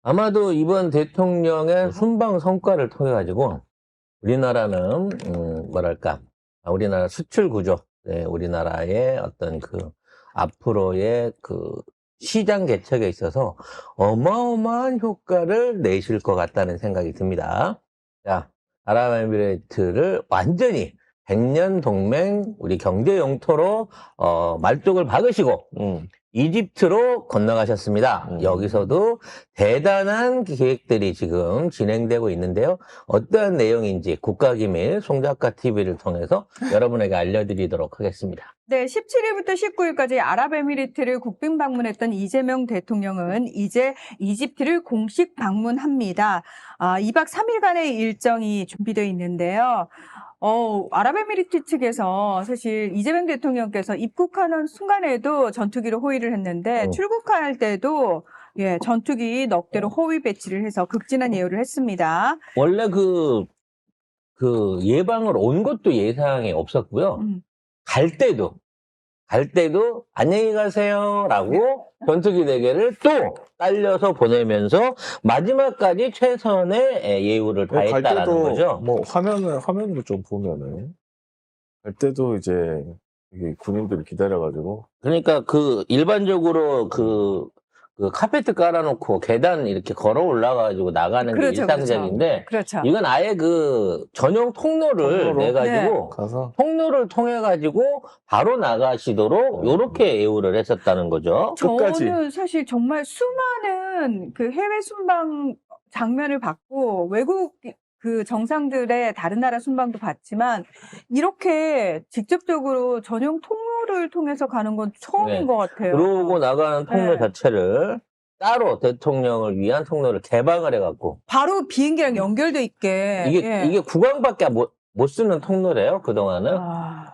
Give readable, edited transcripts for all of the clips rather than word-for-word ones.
아마도 이번 대통령의 순방 성과를 통해 가지고 우리나라는 뭐랄까 우리나라 수출 구조, 네, 우리나라의 어떤 그 앞으로의 그 시장 개척에 있어서 어마어마한 효과를 내실 것 같다는 생각이 듭니다. 자, 아랍에미레이트를 완전히 100년 동맹 우리 경제 영토로 말뚝을 박으시고 이집트로 건너가셨습니다. 여기서도 대단한 계획들이 지금 진행되고 있는데요. 어떠한 내용인지 국가기밀 송작가 TV를 통해서 여러분에게 알려드리도록 하겠습니다. 네, 17일부터 19일까지 아랍에미리트를 국빈 방문했던 이재명 대통령은 이제 이집트를 공식 방문합니다. 2박 3일간의 일정이 준비되어 있는데요. 아랍에미리트 측에서 사실 이재명 대통령께서 입국하는 순간에도 전투기로 호위를 했는데 출국할 때도 전투기 넉 대로 호위 배치를 해서 극진한 예우를 했습니다. 원래 그 예방을 온 것도 예상이 없었고요. 갈 때도 안녕히 가세요라고 전투기 4개를 또 딸려서 보내면서 마지막까지 최선의 예우를 다했다라는 거죠. 뭐 화면으로 좀 보면은 갈 때도 이제 이게 군인들이 기다려가지고 그러니까 일반적으로 그 카페트 깔아놓고 계단 이렇게 걸어 올라가지고 나가는 게 그렇죠, 일상적인데 그렇죠. 이건 아예 그 전용 통로를 내가지고 가서 통로를 통해 가지고 바로 나가시도록 요렇게 예우를 했었다는 거죠. 끝까지. 저는 사실 정말 수많은 그 해외 순방 장면을 봤고 외국 그 정상들의 다른 나라 순방도 봤지만 이렇게 직접적으로 전용 통로를 통해서 가는 건 처음인 네. 것 같아요. 그러고 나가는 통로 네. 자체를 따로 대통령을 위한 통로를 개방을 해갖고 바로 비행기랑 연결돼 있게. 이게 국왕밖에 못 쓰는 통로래요, 그동안은.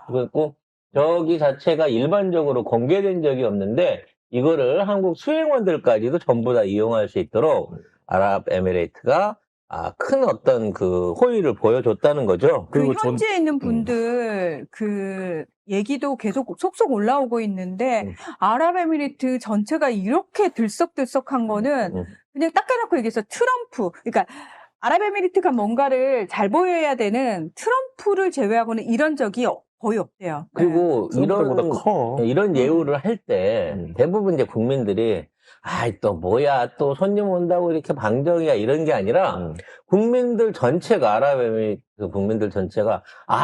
그리고 저기 자체가 일반적으로 공개된 적이 없는데 이거를 한국 수행원들까지도 전부 다 이용할 수 있도록 아랍에미레이트가 큰 어떤 그 호의를 보여줬다는 거죠. 그리고 현지에 있는 분들 그 얘기도 계속 속속 올라오고 있는데 아랍에미리트 전체가 이렇게 들썩들썩한 거는 그냥 딱 까놓고 얘기해서 트럼프, 그러니까 아랍에미리트가 뭔가를 잘 보여야 되는 트럼프를 제외하고는 이런 적이 거의 없대요. 그리고 트럼프보다 커. 이런 예우를 할 때 대부분 이제 국민들이 또 뭐야 또 손님 온다고 이렇게 방정이야 이런 게 아니라 국민들 전체가 아랍에미리트 국민들 전체가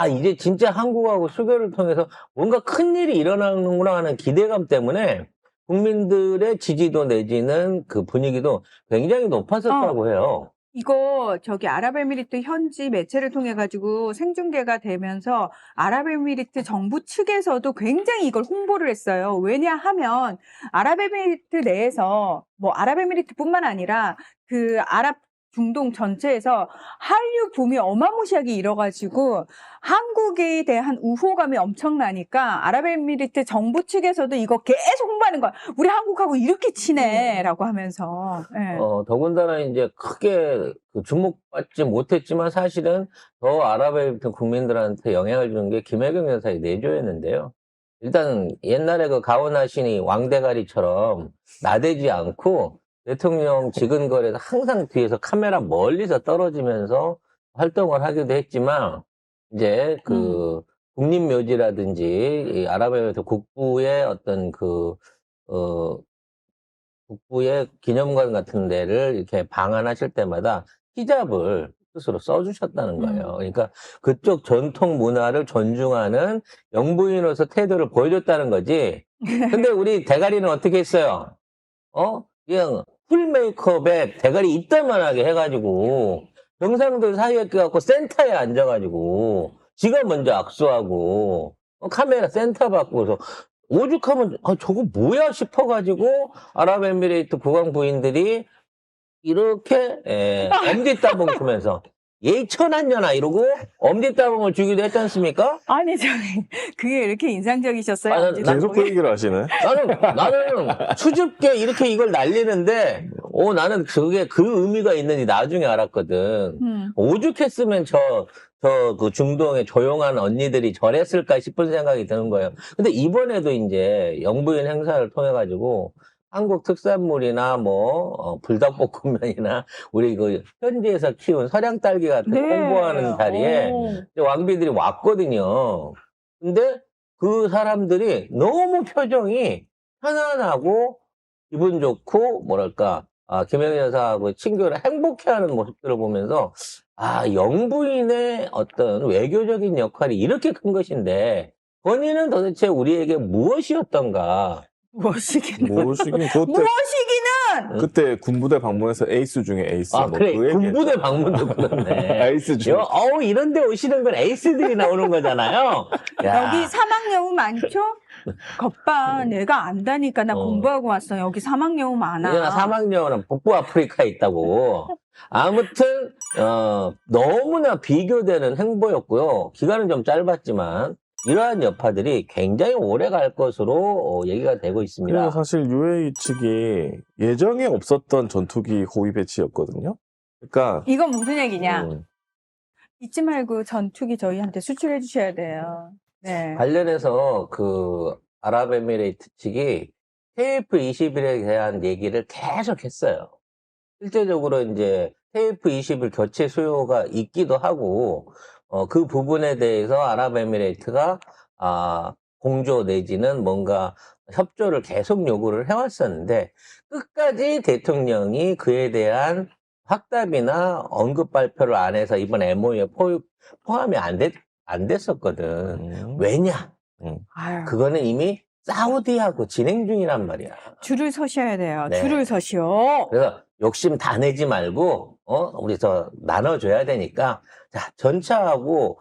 이제 진짜 한국하고 수교를 통해서 뭔가 큰 일이 일어나는구나 하는 기대감 때문에 국민들의 지지도 내지는 그 분위기도 굉장히 높아졌다고 해요. 이거 아랍에미리트 현지 매체를 통해 가지고 생중계가 되면서 아랍에미리트 정부 측에서도 굉장히 이걸 홍보를 했어요. 왜냐하면 아랍에미리트 내에서 뭐 아랍에미리트뿐만 아니라 그 아랍 중동 전체에서 한류 붐이 어마무시하게 일어가지고 한국에 대한 우호감이 엄청나니까 아랍에미리트 정부 측에서도 이거 계속 홍보하는 거야. 우리 한국하고 이렇게 친해라고 하면서. 네. 더군다나 이제 크게 주목받지 못했지만 사실은 더 아랍에미리트 국민들한테 영향을 주는 게 김혜경 여사의 내조였는데요. 일단 옛날에 그 가오나시니 왕대가리처럼 나대지 않고 대통령 지근거리에서 항상 뒤에서 카메라 멀리서 떨어지면서 활동을 하기도 했지만 이제 국립묘지라든지 이 아랍에미리트 국부의 어떤 국부의 기념관 같은 데를 이렇게 방한하실 때마다 히잡을 스스로 써주셨다는 거예요. 그러니까 그쪽 전통 문화를 존중하는 영부인으로서 태도를 보여줬다는 거지. 근데 우리 대가리는 어떻게 했어요? 그냥 풀 메이크업에 대가리 이따만하게 해가지고 정상들 사이에 껴갖고 센터에 앉아가지고 지가 먼저 악수하고 카메라 센터 받고서 오죽하면 저거 뭐야 싶어가지고 아랍에미레이트 국왕 부인들이 이렇게 엄지따봉 주면서 예의 천한년아 이러고 엄지따봉을 주기도 했지 않습니까? 아니 그게 이렇게 인상적이셨어요? 계속 그 얘기를 하시네. 나는 수줍게 이렇게 이걸 날리는데 나는 그게 그 의미가 있는지 나중에 알았거든. 오죽했으면 그 중동의 조용한 언니들이 저랬을까 싶은 생각이 드는 거예요. 근데 이번에도 이제 영부인 행사를 통해 가지고 한국 특산물이나 불닭볶음면이나 우리 그 현지에서 키운 서량딸기 같은 거 홍보하는 자리에 오. 이제 왕비들이 왔거든요. 근데 그 사람들이 너무 표정이 편안하고 기분 좋고 뭐랄까 김영희 여사하고 친교를 행복해하는 모습들을 보면서 영부인의 어떤 외교적인 역할이 이렇게 큰 것인데 건의는 도대체 우리에게 무엇이었던가? 무엇이기는. 그때 군부대 방문해서 에이스 중에 에이스. 그래. 그 얘기 군부대 방문도 그렇네. 에이스 중에. 이런 데 오시는 건 에이스들이 나오는 거잖아요. 야. 여기 사막여우 많죠? 겉봐, 내가 안다니까 나 공부하고 왔어. 여기 사막여우 많아. 사막여우는 북부 아프리카에 있다고. 아무튼 너무나 비교되는 행보였고요. 기간은 좀 짧았지만 이러한 여파들이 굉장히 오래 갈 것으로 얘기가 되고 있습니다. 그리고 사실 UAE 측이 예정에 없었던 전투기 호위 배치였거든요. 그러니까 이건 무슨 얘기냐? 음, 잊지 말고 전투기 저희한테 수출해 주셔야 돼요. 네. 관련해서 그 아랍에미레이트 측이 KF-21에 대한 얘기를 계속 했어요. 실제적으로 이제 KF-21 교체 수요가 있기도 하고 그 부분에 대해서 아랍에미레이트가 공조 내지는 뭔가 협조를 계속 요구를 해왔었는데 끝까지 대통령이 그에 대한 확답이나 언급 발표를 안 해서 이번 MOU에 포함이 안 됐었거든. 왜냐? 아유, 그거는 이미 사우디하고 진행 중이란 말이야. 줄을 서셔야 돼요. 네. 줄을 서시오. 그래서 욕심 다 내지 말고 우리 나눠줘야 되니까 자 전차하고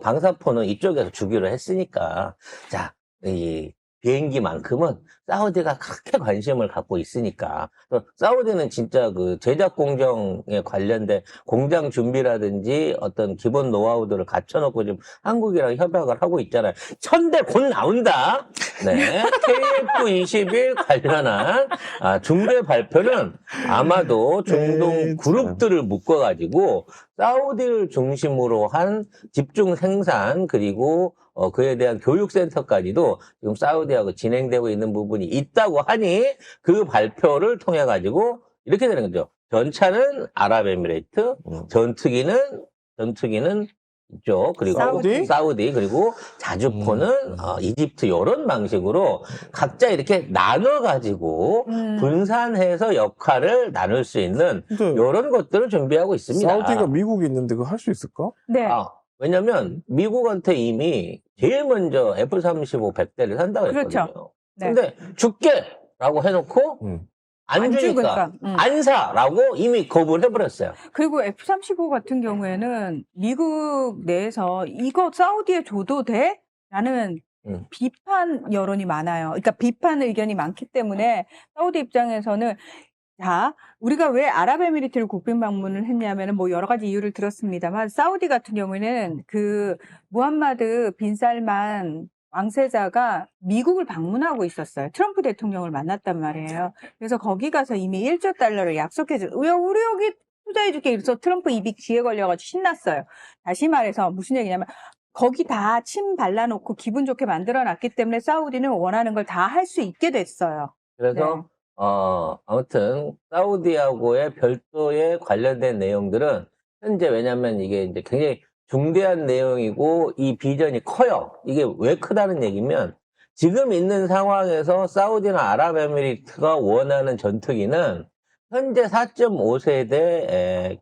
방사포는 이쪽에서 주기로 했으니까 자 이 비행기만큼은 사우디가 그렇게 관심을 갖고 있으니까 또 사우디는 진짜 그 제작 공정에 관련된 공장 준비라든지 어떤 기본 노하우들을 갖춰놓고 지금 한국이랑 협약을 하고 있잖아요. 1000대 곧 나온다. 네, KF-21 관련한 중대 발표는 아마도 중동 그룹들을 묶어가지고 사우디를 중심으로 한 집중 생산 그리고 그에 대한 교육센터까지도 지금 사우디하고 진행되고 있는 부분이 있다고 하니 그 발표를 통해 가지고 이렇게 되는 거죠. 전차는 아랍에미레이트, 전투기는 이쪽 그리고 사우디 그리고 자주포는 이집트 이런 방식으로 각자 이렇게 나눠 가지고 분산해서 역할을 나눌 수 있는 근데 이런 것들을 준비하고 있습니다. 사우디가 미국에 있는데 그거 할 수 있을까? 네. 왜냐면 미국한테 이미 제일 먼저 F-35 100대를 산다고 했거든요. 그렇죠. 네. 근데 줄게라고 해놓고 안 주니까 안 사라고 이미 거부를 해버렸어요. 그리고 F-35 같은 경우에는 미국 내에서 이거 사우디에 줘도 돼? 라는 비판 여론이 많아요. 그러니까 비판 의견이 많기 때문에 사우디 입장에서는 자, 우리가 왜 아랍에미리트를 국빈 방문을 했냐면은 뭐 여러 가지 이유를 들었습니다만 사우디 같은 경우에는 그 무함마드 빈 살만 왕세자가 미국을 방문하고 있었어요. 트럼프 대통령을 만났단 말이에요. 그래서 거기 가서 이미 1조 달러를 약속해줘. 우리 여기 투자해줄게. 그래서 트럼프 입이 귀에 걸려가지고 신났어요. 다시 말해서 무슨 얘기냐면 거기 다 침 발라놓고 기분 좋게 만들어놨기 때문에 사우디는 원하는 걸 다 할 수 있게 됐어요. 그래서 네. 아무튼 사우디하고의 별도의 관련된 내용들은 현재 왜냐하면 이게 이제 굉장히 중대한 내용이고 이 비전이 커요. 이게 왜 크다는 얘기면 지금 있는 상황에서 사우디나 아랍에미리트가 원하는 전투기는 현재 4.5세대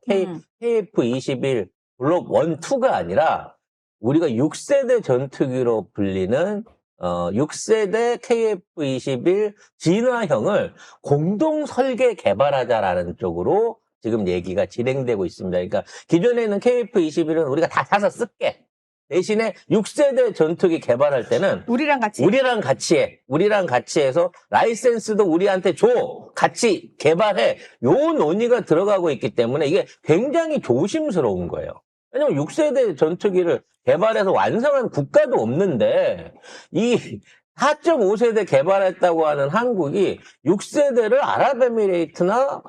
KF-21 블록 1, 2가 아니라 우리가 6세대 전투기로 불리는 6세대 KF-21 진화형을 공동 설계 개발하자라는 쪽으로 지금 얘기가 진행되고 있습니다. 그러니까 기존에 있는 KF-21은 우리가 다 사서 쓸게. 대신에 6세대 전투기 개발할 때는 우리랑 같이 우리랑 같이 해서 라이센스도 우리한테 줘. 같이 개발해. 요 논의가 들어가고 있기 때문에 이게 굉장히 조심스러운 거예요. 왜냐면 6세대 전투기를 개발해서 완성한 국가도 없는데 이 4.5세대 개발했다고 하는 한국이 6세대를 아랍에미레이트나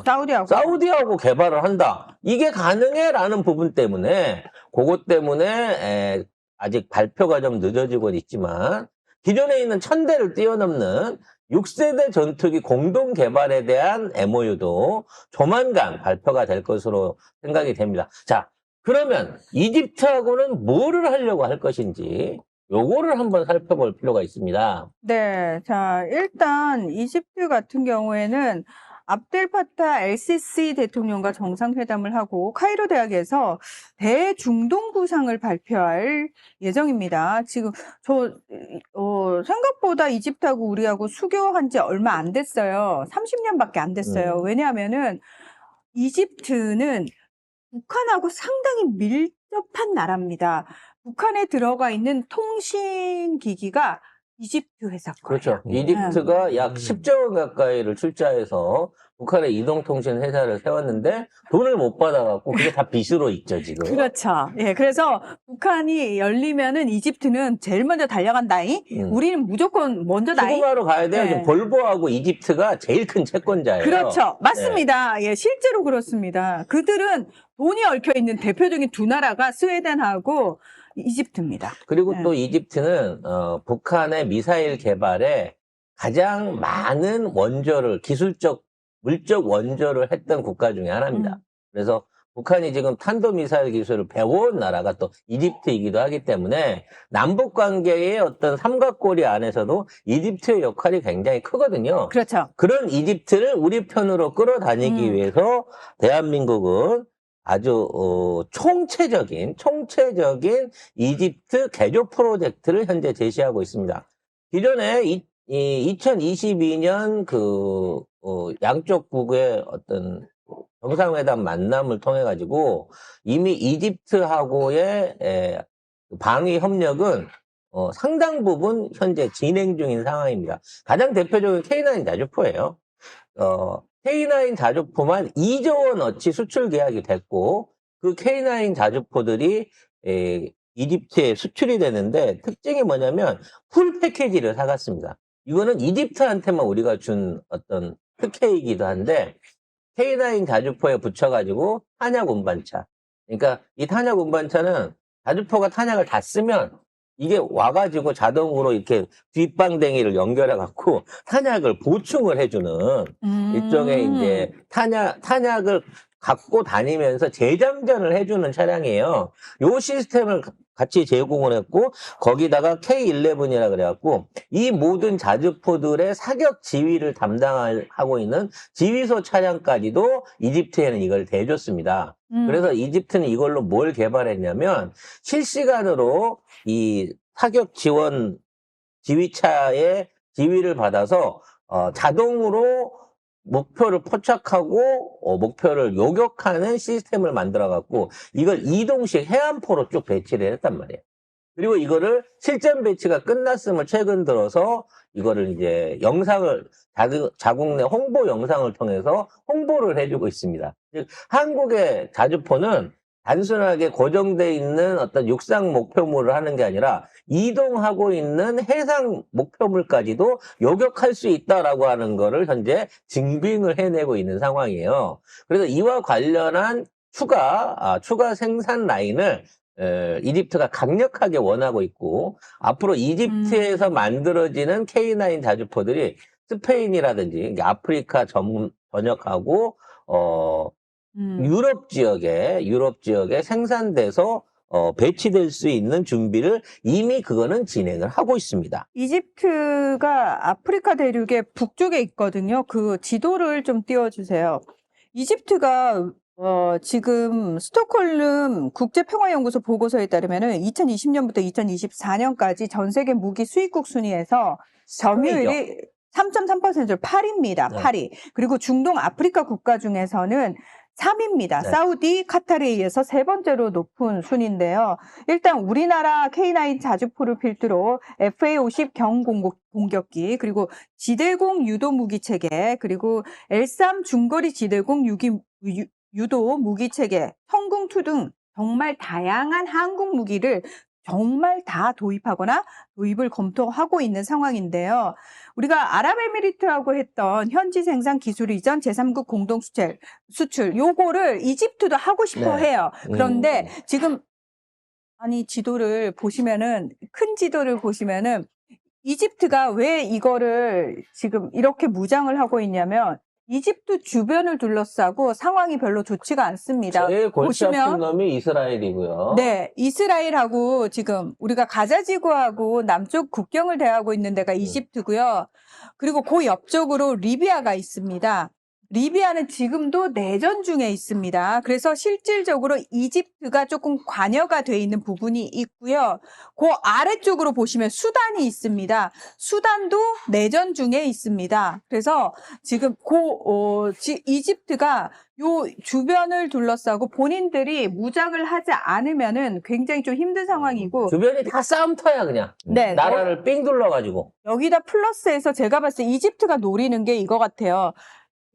사우디하고 개발을 한다. 이게 가능해? 라는 부분 때문에 그것 때문에 아직 발표가 좀 늦어지고 있지만 기존에 있는 1000대를 뛰어넘는 6세대 전투기 공동 개발에 대한 MOU도 조만간 발표가 될 것으로 생각이 됩니다. 자, 그러면 이집트하고는 뭐를 하려고 할 것인지 요거를 한번 살펴볼 필요가 있습니다. 네, 자, 일단 이집트 같은 경우에는 압델파타 엘시시 대통령과 정상회담을 하고 카이로 대학에서 대중동 구상을 발표할 예정입니다. 지금 생각보다 이집트하고 우리하고 수교한 지 얼마 안 됐어요. 30년밖에 안 됐어요. 왜냐하면은 이집트는 북한하고 상당히 밀접한 나라입니다. 북한에 들어가 있는 통신기기가 이집트 회사 거예요. 그렇죠. 이집트가 약 10조 원 가까이를 출자해서 북한에 이동통신 회사를 세웠는데 돈을 못 받아갖고 그게 다 빚으로 있죠, 지금. 그렇죠. 예, 그래서 북한이 열리면은 이집트는 제일 먼저 달려간다잉. 우리는 무조건 먼저다잉. 수금하러 가야 돼요. 네. 지금 볼보하고 이집트가 제일 큰 채권자예요. 그렇죠. 맞습니다. 예, 실제로 그렇습니다. 그들은 돈이 얽혀 있는 대표적인 두 나라가 스웨덴하고 이집트입니다. 그리고 네. 또 이집트는 북한의 미사일 개발에 가장 많은 원조를 기술적 물적 원조를 했던 국가 중에 하나입니다. 그래서 북한이 지금 탄도미사일 기술을 배워온 나라가 또 이집트이기도 하기 때문에 남북 관계의 어떤 삼각고리 안에서도 이집트의 역할이 굉장히 크거든요. 그렇죠. 그런 이집트를 우리 편으로 끌어다니기 위해서 대한민국은 아주 총체적인 이집트 개조 프로젝트를 현재 제시하고 있습니다. 기존에 2022년 양쪽국의 어떤 정상회담 만남을 통해 가지고 이미 이집트하고의 방위 협력은 상당 부분 현재 진행 중인 상황입니다. 가장 대표적인 K9 자주포예요. K9 자주포만 2조 원어치 수출 계약이 됐고 그 K9 자주포들이 이집트에 수출이 되는데 특징이 뭐냐면 풀 패키지를 사갔습니다. 이거는 이집트한테만 우리가 준 어떤 특혜이기도 한데 K9 자주포에 붙여가지고 탄약 운반차. 그러니까 이 탄약 운반차는 자주포가 탄약을 다 쓰면 이게 와가지고 자동으로 이렇게 뒷방댕이를 연결해갖고 탄약을 보충을 해주는 일종의 이제 탄약을 갖고 다니면서 재장전을 해주는 차량이에요. 요 시스템을 같이 제공을 했고 거기다가 K11이라 그래갖고 이 모든 자주포들의 사격 지휘를 담당하고 있는 지휘소 차량까지도 이집트에는 이걸 대줬습니다. 그래서 이집트는 이걸로 뭘 개발했냐면 실시간으로 이 사격 지원 지휘차의 지휘를 받아서 자동으로 목표를 포착하고 목표를 요격하는 시스템을 만들어갖고 이걸 이동식 해안포로 쭉 배치를 했단 말이에요. 그리고 이거를 실전 배치가 끝났음을 최근 들어서 이거를 이제 영상을 자국 내 홍보 영상을 통해서 홍보를 해주고 있습니다. 즉 한국의 자주포는 단순하게 고정되어 있는 어떤 육상 목표물을 하는 게 아니라 이동하고 있는 해상 목표물까지도 요격할 수 있다라고 하는 거를 현재 증빙을 해내고 있는 상황이에요. 그래서 이와 관련한 추가 생산 라인을 이집트가 강력하게 원하고 있고 앞으로 이집트에서 만들어지는 K9 자주포들이 스페인이라든지 아프리카 전역하고 유럽 지역에 생산돼서 배치될 수 있는 준비를 이미 그거는 진행을 하고 있습니다. 이집트가 아프리카 대륙의 북쪽에 있거든요. 그 지도를 좀 띄워주세요. 이집트가 지금 스톡홀름 국제평화연구소 보고서에 따르면은 2020년부터 2024년까지 전 세계 무기 수입국 순위에서 점유율이 3.3%로 8위입니다. 네. 8위. 그리고 중동 아프리카 국가 중에서는 3위입니다. 네. 사우디, 카타르에 이어서 세 번째로 높은 순인데요. 일단 우리나라 K9 자주포를 필두로 FA-50 경공격기, 그리고 지대공 유도 무기 체계, 그리고 L3 중거리 지대공 유도 무기 체계, 성궁2 등 정말 다양한 한국 무기를 정말 다 도입하거나 도입을 검토하고 있는 상황인데요. 우리가 아랍에미리트하고 했던 현지 생산 기술 이전 제3국 공동 수출 요거를 이집트도 하고 싶어 네. 해요. 그런데 지금 지도를 보시면은 큰 지도를 보시면은 이집트가 왜 이거를 지금 이렇게 무장을 하고 있냐면 이집트 주변을 둘러싸고 상황이 별로 좋지가 않습니다. 제일 골치 아픈 보시면 놈이 이스라엘이고요. 네, 이스라엘하고 지금 우리가 가자 지구하고 남쪽 국경을 대하고 있는 데가 이집트고요. 그리고 그 옆쪽으로 리비아가 있습니다. 리비아는 지금도 내전 중에 있습니다. 그래서 실질적으로 이집트가 조금 관여가 돼 있는 부분이 있고요. 그 아래쪽으로 보시면 수단이 있습니다. 수단도 내전 중에 있습니다. 그래서 지금 이집트가 요 주변을 둘러싸고 본인들이 무장을 하지 않으면은 굉장히 좀 힘든 상황이고 주변이 다 싸움터야 그냥. 네, 나라를 삥 둘러가지고. 여기다 플러스해서 제가 봤을 때 이집트가 노리는 게 이거 같아요.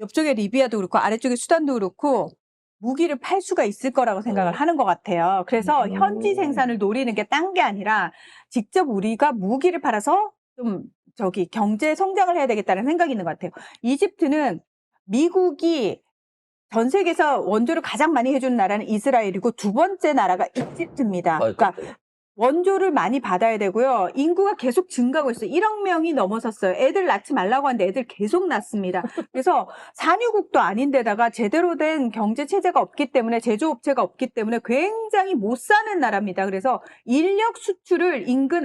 옆쪽에 리비아도 그렇고 아래쪽에 수단도 그렇고 무기를 팔 수가 있을 거라고 생각을 하는 것 같아요. 그래서 현지 생산을 노리는 게 딴 게 아니라 직접 우리가 무기를 팔아서 좀 경제 성장을 해야 되겠다는 생각이 있는 것 같아요. 이집트는 미국이 전 세계에서 원조를 가장 많이 해주는 나라는 이스라엘이고 두 번째 나라가 이집트입니다. 그러니까 원조를 많이 받아야 되고요. 인구가 계속 증가하고 있어요. 1억 명이 넘어섰어요. 애들 낳지 말라고 하는데 애들 계속 낳습니다. 그래서 산유국도 아닌데다가 제대로 된 경제 체제가 없기 때문에 제조업체가 없기 때문에 굉장히 못 사는 나라입니다. 그래서 인력 수출을 인근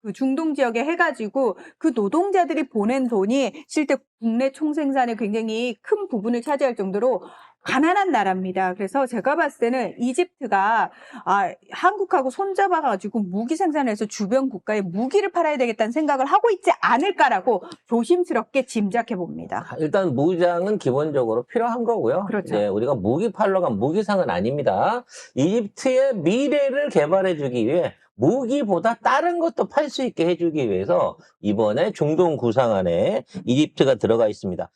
그 중동 지역에 해가지고 그 노동자들이 보낸 돈이 실제 국내 총생산에 굉장히 큰 부분을 차지할 정도로 가난한 나라입니다. 그래서 제가 봤을 때는 이집트가 한국하고 손잡아가지고 무기 생산해서 주변 국가에 무기를 팔아야 되겠다는 생각을 하고 있지 않을까라고 조심스럽게 짐작해 봅니다. 일단 무장은 기본적으로 필요한 거고요. 그렇죠. 예, 우리가 무기 팔러 간 무기상은 아닙니다. 이집트의 미래를 개발해주기 위해 무기보다 다른 것도 팔 수 있게 해주기 위해서 이번에 중동 구상안에 이집트가 들어가 있습니다.